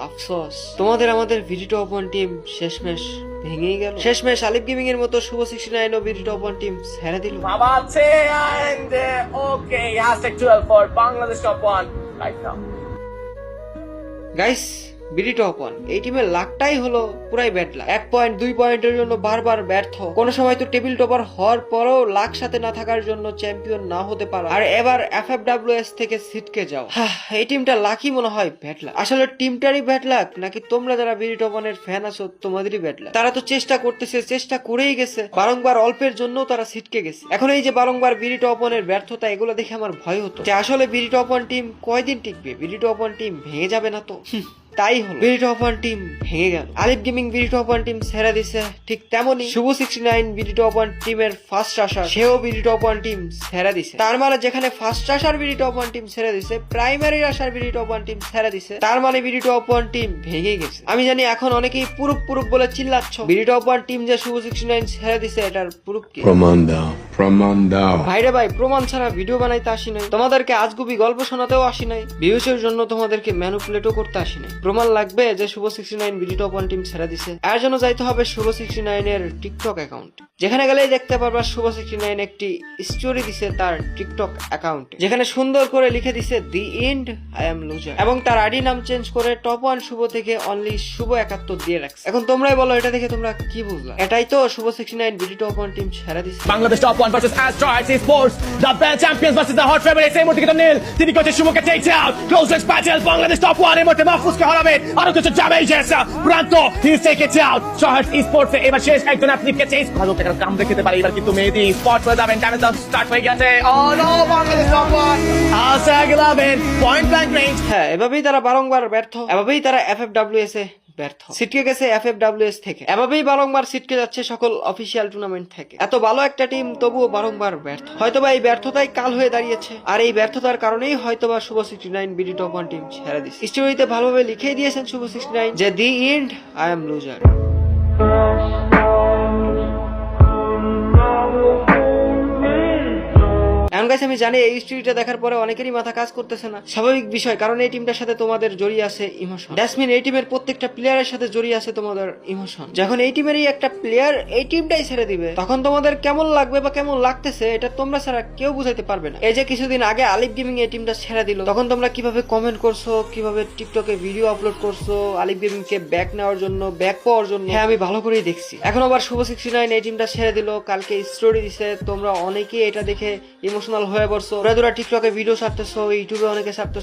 আফসোস, তোমাদের আমাদের ভিডি টপ ওয়ান টিম শেষমেশ ভেঙেই গেল। শেষমেশ আলিফ গেমিং এর মতো শুভ 69 ও ভিডি টপ ওয়ান টিম ছেড়ে দিল। Mabate and okay, #12 for Bangladesh top one right now. Guys, ভিডি টপ ওয়ান এই টিমের লাকটাই হলো পুরাই ব্যাড লাক। 1 পয়েন্ট 2 পয়েন্টের জন্য বারবার ব্যর্থ, কোন সময় তো টেবিল টপার হওয়ার পরেও লাক সাথে না থাকার জন্য চ্যাম্পিয়ন না হতে পারা, আর এবার FFWS থেকে ছিটকে যাও। এই টিমটা লাকি মনে হয় ব্যাড লাক। আসলে টিমটারই ব্যাড লাক নাকি তোমরা যারা ভিডি টপ ওয়ানের ফ্যান আছো তোমাদেরই ব্যাড লাক? তারা তো চেষ্টা করতেছে, চেষ্টা করেই গেছে, বারংবার অল্পের জন্য তারা ছিটকে গেছে। এখন এই যে বারংবার ভিডি টপ ওয়ানের ব্যর্থতা, এগুলো দেখে আমার ভয় হতো যে আসলে ভিডি টপ ওয়ান টিম কয়দিন টিকবে, ভিডি টপ ওয়ান টিম ভেঙে যাবে না তো? তাই হলো, ভিডি টপ ওয়ান টিম ভেঙে গেল। আলিফ গেমিং ভিডি টপ ওয়ান টিম ছেড়ে দিছে, ঠিক তেমনি শুভ 69 ভিডি টপ ওয়ান টিমের ফার্স্ট আসার, সেও ভিডি টপ ওয়ান টিম ছেড়ে দিছে। তার মানে যেখানে ফার্স্ট আসার ভিডি টপ ওয়ান টিম ছেড়ে দিছে, প্রাইমারি আসার ভিডি টপ ওয়ান টিম ছেড়ে দিছে, তার মানে ভিডি টপ ওয়ান টিম ভেঙে গেছে। আমি জানি এখন অনেকেই পুরুপ পুরুপ বলে চিল্লাচ্ছ, ভিডি টপ ওয়ান টিম যে শুভ 69 ছেড়ে দিছে এটার পুরুপ কি? প্রমাণ দাও, প্রমাণ দাও। ভাইরে ভাই, প্রমাণ ছাড়া ভিডিও বানাইতে আসি নাই, তোমাদেরকে আজগুবি গল্প শোনাতেও আসি নাই, ভিউজের জন্য তোমাদেরকে ম্যানুপুলেটও করতে আসি নাই। প্রমাণ লাগবে যে শুভ 69 ভিডি টপ ওয়ান টিম ছেড়ে দিছে, এর জন্য যাইতে হবে শুভ 69 এর টিকটক অ্যাকাউন্ট। যেখানে গেলেই দেখতে পারবা শুভ 69 একটি স্টোরি দিছে তার টিকটক অ্যাকাউন্টে, যেখানে সুন্দর করে লিখে দিছে the end I am loser, এবং তার আইডি নাম চেঞ্জ করে টপ ওয়ান শুভ থেকে অনলি শুভ 71 দিয়ে রাখছে। এখন তোমরাই বলো, এটা দেখে তোমরা কি বুঝলা? এটাই তো শুভ 69 ভিডি টপ ওয়ান টিম ছেড়ে দিছে। Bangladesh top one versus Astro RC Sports. The band champions versus the hot favorites. এই মুহূর্তে কিন্তু নীল, তিনি কোচে শুভকে takes out. Closest battle, Bangladesh top one এই মুহূর্তে মাহফুজকে হারাবেন। আরো কিছু ড্যামেজেস। প্রান্ত, he is take it out. Shahid Esports এবার শেষ একজন অ্যাথলিটকে চেস ভালো টাকার কাম দেখতে পারে, এবার কিন্তু মেহেদি স্পট হয়ে যাবেন। ড্যামেজ স্টার্ট হয়ে গেছে। Oh no, Bangladesh top one. Hashtag 11 point blank range. হ্যাঁ, এভাবেই তারা বারংবার ব্যর্থ, এভাবেই তারা FFWS এ ব্যর্থ, ছিটকে গেছে FFWS থেকে, এভাবেই বারংবার ছিটকে যাচ্ছে সকল অফিসিয়াল টুর্নামেন্ট থেকে। এত ভালো একটা টিম তবুও বারংবার ব্যর্থ। হয়তোবা এই ব্যর্থতাই কাল হয়ে দাঁড়িয়েছে, আর এই ব্যর্থতার কারণেই হয়তোবা শুভ 69 ভিডি টপ ওয়ান টিম ছেড়ে দিচ্ছে। স্টোরিতে ভালোভাবে লিখেই দিয়েছেন শুভ 69 যে the end I am loser. আমি জানি এই স্টোরিটা দেখার পরে অনেকেরই মাথা কাজ করতেছে না, স্বাভাবিক বিষয়, কারণ এই টিমটার সাথে তোমাদের জড়িয়ে আছে ইমোশন। দ্যাটসমিন এই টিমের প্রত্যেকটা প্লেয়ারের সাথে জড়িয়ে আছে তোমাদের ইমোশন। যখন এই টিমেরই একটা প্লেয়ার এই টিমটাই ছেড়ে দিবে, তখন তোমাদের কেমন লাগবে বা কেমন লাগতেছে এটা তোমরা ছাড়া কেউ বুঝাইতে পারবে না। এই যে কিছুদিন আগে আলিফ গেমিং এই টিমটা ছেড়ে দিল, তখন তোমরা কিভাবে কমেন্ট করছো, কিভাবে টিকটকে ভিডিও আপলোড করছো আলিফ গেমিং কে ব্যাক নেওয়ার জন্য, ব্যাক পাওয়ার জন্য। হ্যাঁ, আমি ভালো করেই দেখছি। এখন আবার শুভ 69 এই টিমটা ছেড়ে দিল, কালকে স্টোরি দিছে, তোমরা অনেকেই এটা দেখে ইমোশনাল হয়ে পড়ছো। ওরা টিকটকে ভিডিও ছাড়তেছো, ইউটিউবে অনেকে ছাড়তেছো।